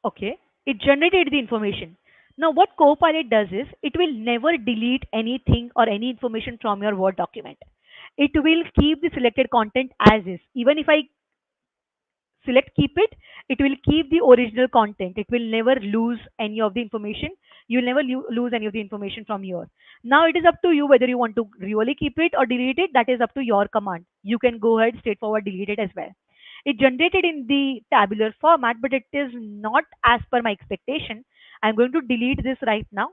Okay, it generated the information. Now what Copilot does is it will never delete anything or any information from your Word document. It will keep the selected content as is. Even if I select keep it, it will keep the original content. It will never lose any of the information. You will never lose any of the information from here. Now it is up to you whether you want to really keep it or delete it. That is up to your command. You can go ahead straightforward delete it as well. It generated in the tabular format, but it is not as per my expectation. I'm going to delete this right now.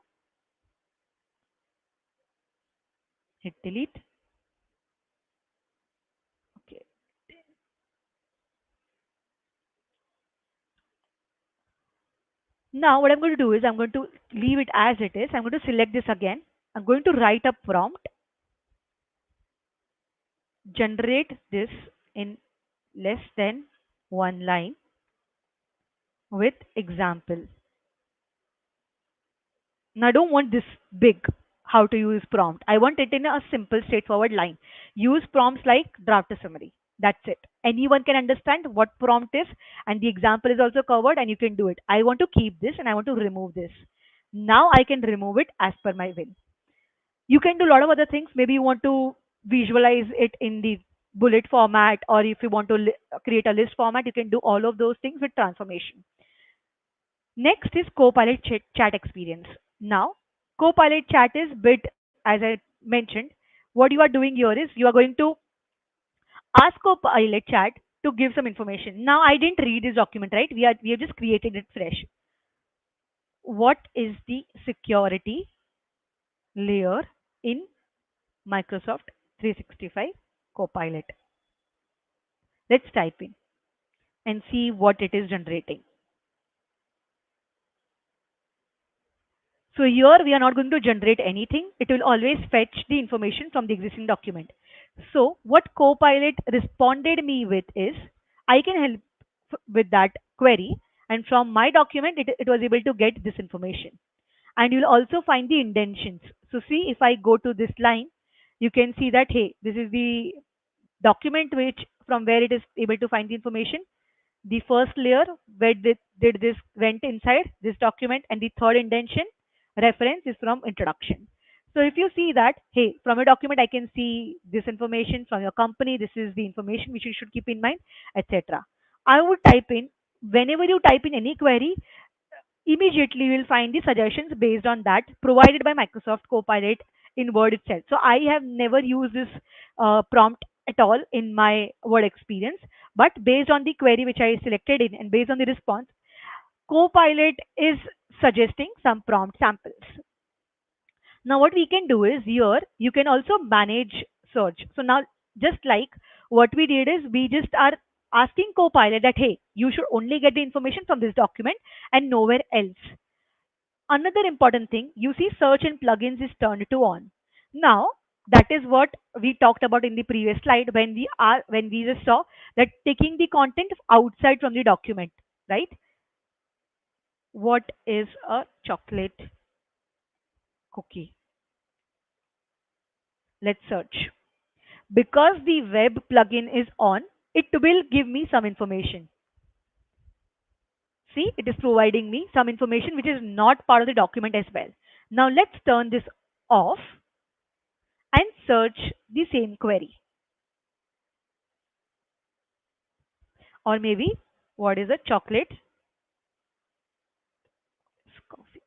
Hit delete. Okay. Now what I'm going to do is I'm going to leave it as it is. I'm going to select this again. I'm going to write a prompt. Generate this in less than one line with example. Now I don't want this big how to use prompt. I want it in a simple straightforward line. Use prompts like draft a summary. That's it. Anyone can understand what prompt is, and the example is also covered and you can do it. I want to keep this and I want to remove this. Now I can remove it as per my will. You can do a lot of other things. Maybe you want to visualize it in the bullet format, or if you want to create a list format, you can do all of those things with transformation. Next is Copilot chat experience. Now, Copilot chat is bit, as I mentioned, what you are doing here is you are going to ask Copilot chat to give some information. Now, I didn't read this document, right? We have just created it fresh. What is the security layer in Microsoft 365 Copilot? Let's type in and see what it is generating. So here we are not going to generate anything. It will always fetch the information from the existing document. So what Copilot responded me with is, I can help with that query, and from my document it was able to get this information. And you'll also find the indentions. So see, if I go to this line, you can see that, hey, this is the document which from where it is able to find the information. The first layer where did this went inside this document, and the third indentation reference is from introduction. So if you see that, hey, from a document I can see this information, from your company this is the information which you should keep in mind, etc. I would type in, whenever you type in any query, immediately you will find the suggestions based on that provided by Microsoft Copilot in Word itself. So I have never used this prompt at all in my Word experience, but based on the query which I selected in and based on the response, Copilot is suggesting some prompt samples. Now what we can do is, here you can also manage search. So now, just like what we did is, we just are asking Copilot that, hey, you should only get the information from this document and nowhere else. Another important thing, you see search and plugins is turned to on. Now that is what we talked about in the previous slide when we just saw that taking the content outside from the document, right? What is a chocolate cookie? Let's search. Because the web plugin is on, it will give me some information. See, it is providing me some information which is not part of the document as well. Now let's turn this off and search the same query. Or maybe, what is a chocolate? Coffee.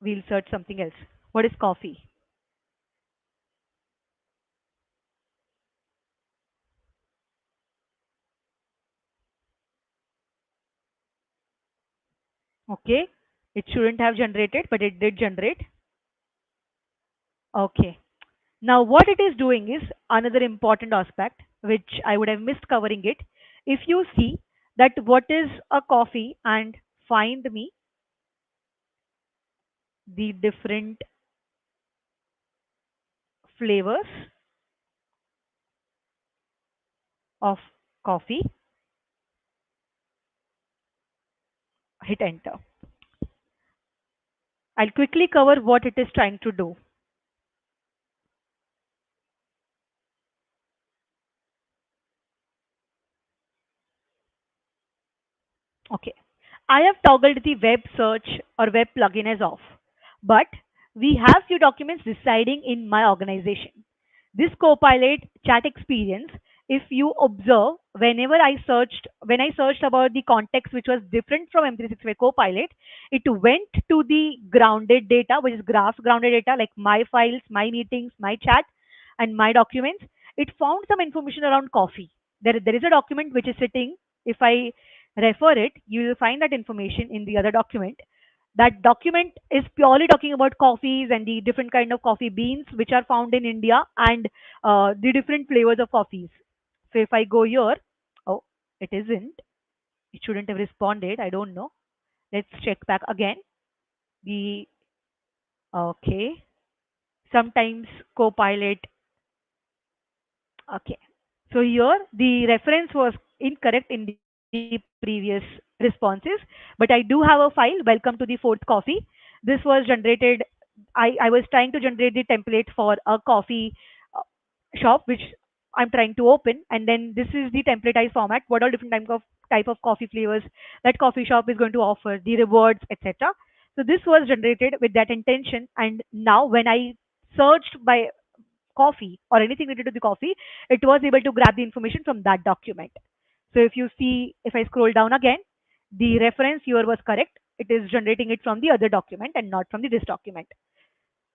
We'll search something else. What is coffee? Okay, it shouldn't have generated, but it did generate. Okay. Now, what it is doing is another important aspect, which I would have missed covering it. If you see that what is a coffee and find me the different flavors of coffee, hit enter. I'll quickly cover what it is trying to do. Okay. I have toggled the web search or web plugin as off, but we have few documents residing in my organization. This Copilot chat experience, if you observe, when I searched about the context which was different from M365 Copilot, it went to the grounded data, which is graph grounded data like my files, my meetings, my chat, and my documents. It found some information around coffee. There is a document which is sitting. If I refer it, you will find that information in the other document. That document is purely talking about coffees and the different kind of coffee beans which are found in India and the different flavors of coffees. So if I go here, oh, it isn't. It shouldn't have responded. I don't know. Let's check back again. The okay. Sometimes Copilot. Okay. So here the reference was incorrect in the previous responses, but I do have a file, welcome to the fourth coffee. This was generated, I was trying to generate the template for a coffee uh, shop, which I'm trying to open. And then this is the templatized format, what all different type of coffee flavors that coffee shop is going to offer, the rewards, etc. So this was generated with that intention. And now when I searched by coffee or anything related to the coffee, it was able to grab the information from that document. So if you see, if I scroll down again, the reference here was correct. It is generating it from the other document and not from this document.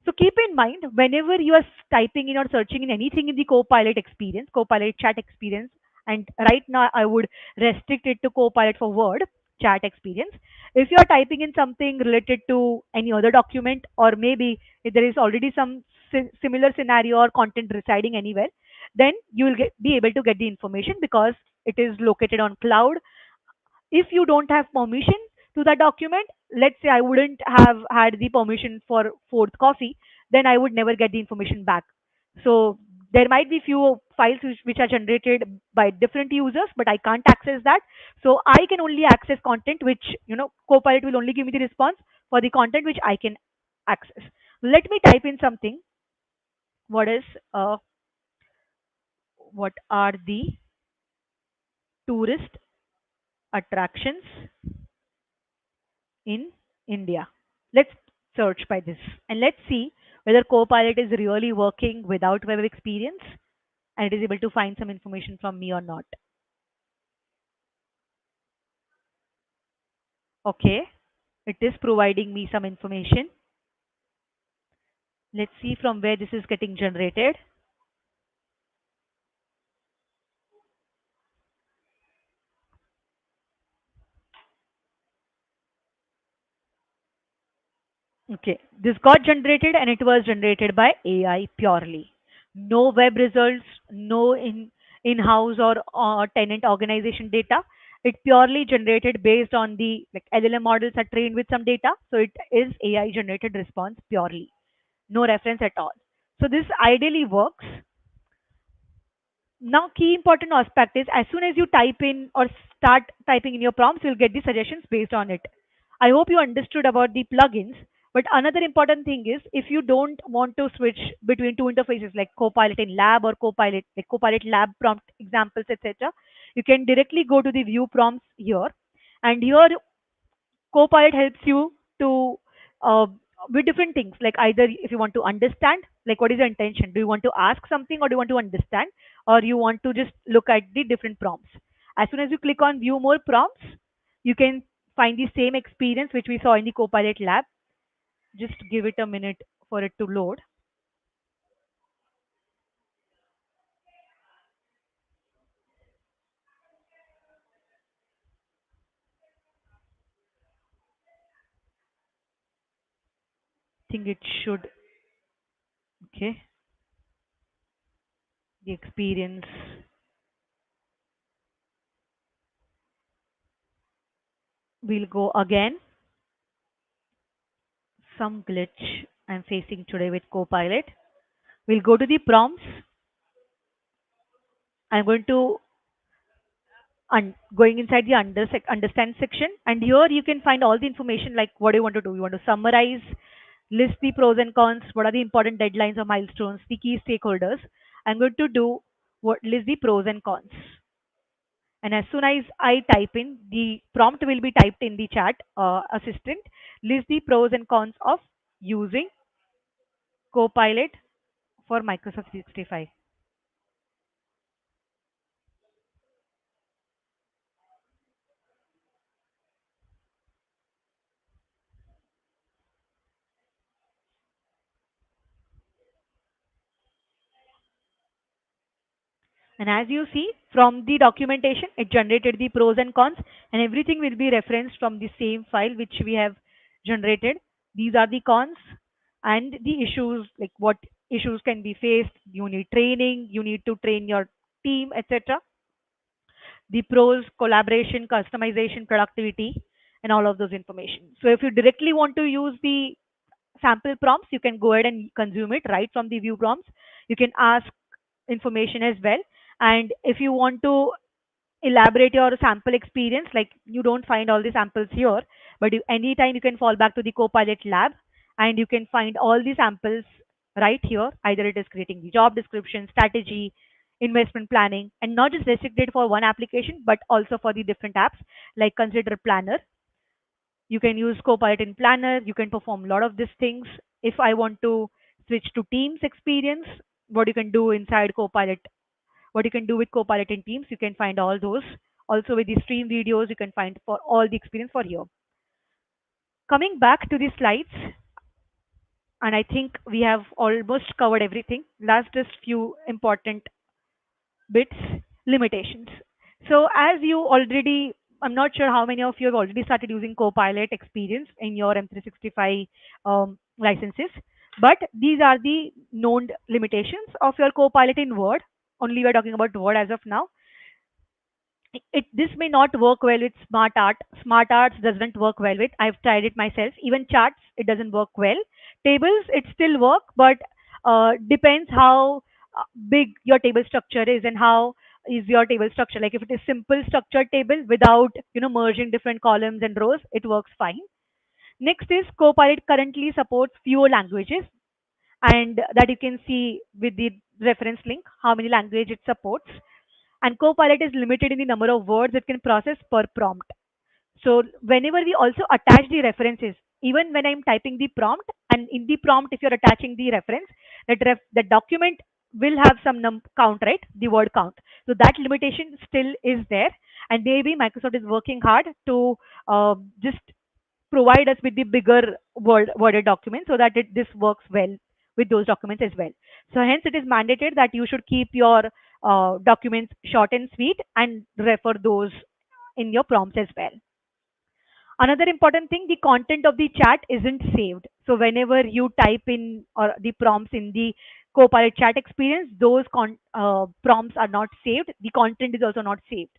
So keep in mind, whenever you are typing in or searching in anything in the Copilot experience, Copilot chat experience, and right now I would restrict it to Copilot for Word chat experience. If you are typing in something related to any other document, or maybe if there is already some similar scenario or content residing anywhere, then you will be able to get the information because it is located on cloud. If you don't have permission to that document, let's say I wouldn't have had the permission for fourth coffee, then I would never get the information back. So there might be few files which are generated by different users, but I can't access that. So I can only access content which, Copilot will only give me the response for the content which I can access. Let me type in something. What is what are the tourist attractions in India? Let's search by this and let's see whether Copilot is really working without web experience and it is able to find some information from me or not. Okay, it is providing me some information. Let's see from where this is getting generated. Okay, this got generated and it was generated by AI purely. No web results, no in-house or tenant organization data. It purely generated based on the like LLM models are trained with some data, so it is AI generated response purely, no reference at all. So this ideally works. Now, key important aspect is as soon as you type in or start typing in your prompts, you'll get the suggestions based on it. I hope you understood about the plugins. But another important thing is if you don't want to switch between two interfaces like Copilot in Lab or Copilot like Copilot Lab prompt examples, etc., you can directly go to the view prompts here, and here Copilot helps you to uh, with different things. Like either if you want to understand, like what is your intention? Do you want to ask something or do you want to understand, or you want to just look at the different prompts? As soon as you click on View More Prompts, you can find the same experience which we saw in the Copilot Lab. Just give it a minute for it to load. think it should. Okay, the experience. We'll go again. Some glitch I'm facing today with Copilot. We'll go to the prompts. I'm going to going inside the understand section, and here you can find all the information like what do you want to do. You want to summarize, list the pros and cons, what are the important deadlines or milestones, the key stakeholders. I'm going to do what list the pros and cons. And as soon as I type in, the prompt will be typed in the chat assistant. List the pros and cons of using Copilot for Microsoft 365. And as you see from the documentation, it generated the pros and cons, and everything will be referenced from the same file which we have generated. These are the cons and the issues, like what issues can be faced. You need training, you need to train your team, etc. The pros, collaboration, customization, productivity, and all of those information. So if you directly want to use the sample prompts, you can go ahead and consume it right from the view prompts. You can ask information as well. And if you want to elaborate your sample experience, like you don't find all the samples here, but anytime you can fall back to the Copilot Lab and you can find all the samples right here. Either it is creating the job description, strategy, investment planning, and not just restricted for one application, but also for the different apps. Like consider Planner. You can use Copilot in Planner. You can perform a lot of these things. If I want to switch to Teams experience, what you can do inside Copilot, what you can do with Copilot in Teams, you can find all those. Also with the stream videos, you can find for all the experience for here. Coming back to the slides, and I think we have almost covered everything. Last just few important bits, limitations. So as you already, I'm not sure how many of you have already started using Copilot experience in your M365 licenses, but these are the known limitations of your Copilot in Word. Only we're talking about Word as of now. This may not work well with smart art. Smart arts doesn't work well with. I've tried it myself. Even charts, it doesn't work well. Tables, it still work, but depends how big your table structure is and how is your table structure. Like if it is simple structured table without merging different columns and rows, it works fine. Next is Copilot currently supports fewer languages, and that you can see with the reference link how many language it supports. And Copilot is limited in the number of words it can process per prompt. So whenever we also attach the references, even when I'm typing the prompt, and in the prompt, if you're attaching the reference, the document will have some count, right? The word count. So that limitation still is there, and maybe Microsoft is working hard to just provide us with the bigger worded document so that this works well with those documents as well. So hence it is mandated that you should keep your documents short and sweet and refer those in your prompts as well. Another important thing, the content of the chat isn't saved. So whenever you type in or the prompts in the Copilot chat experience, those prompts are not saved. The content is also not saved.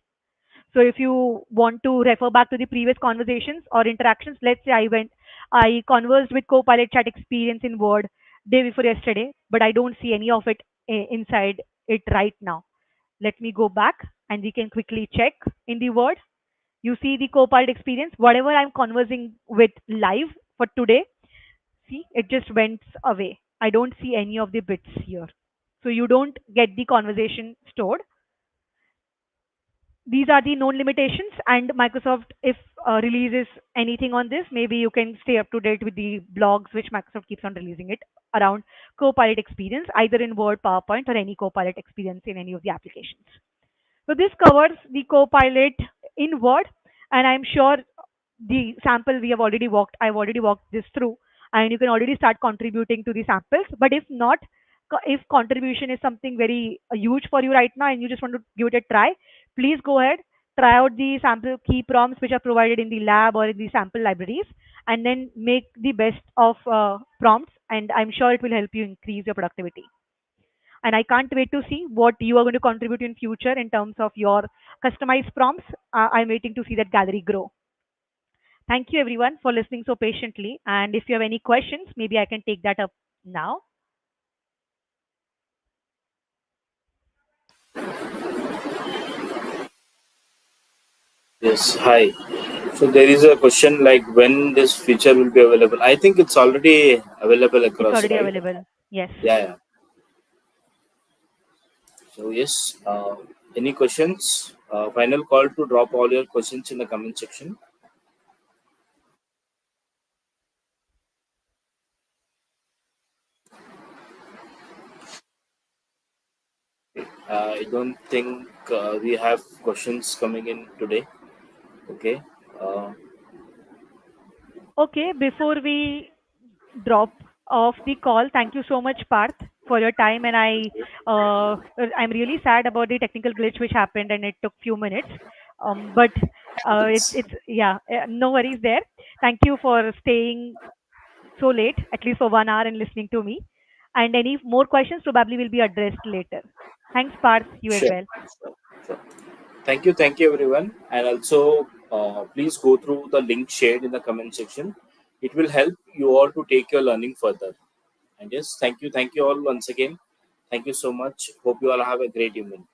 So if you want to refer back to the previous conversations or interactions, let's say I conversed with Copilot chat experience in Word day before yesterday, but I don't see any of it inside it right now. Let me go back and we can quickly check in the Word. You see the Copilot experience, whatever I'm conversing with live for today, see, it just went away. I don't see any of the bits here. So you don't get the conversation stored. These are the known limitations, and Microsoft, if releases anything on this, maybe you can stay up to date with the blogs which Microsoft keeps on releasing it around Copilot experience, either in Word, PowerPoint, or any Copilot experience in any of the applications. So this covers the Copilot in Word, and I'm sure the sample I've already walked this through, and you can already start contributing to the samples. But if not, if contribution is something very huge for you right now and you just want to give it a try, please go ahead, try out the sample key prompts which are provided in the lab or in the sample libraries, and then make the best of prompts, and I'm sure it will help you increase your productivity. And I can't wait to see what you are going to contribute in future in terms of your customized prompts. I'm waiting to see that gallery grow. Thank you everyone for listening so patiently. And if you have any questions, maybe I can take that up now. Yes, hi. So there is a question like when this feature will be available. I think it's already available It's across, already right? available. Yes. Yeah, yeah. So yes, any questions? Final call to drop all your questions in the comment section. I don't think we have questions coming in today. Okay. Uh, Okay, before we drop off the call, thank you so much, Parth, for your time. And I'm really sad about the technical glitch which happened, and it took few minutes. But happens. it's yeah, no worries there. Thank you for staying so late, at least for 1 hour, and listening to me. And any more questions probably will be addressed later. Thanks, Parth. You as Sure. well. Sure. Thank you everyone. And also, please go through the link shared in the comment section. It will help you all to take your learning further. And yes, thank you all once again. Thank you so much. Hope you all have a great evening.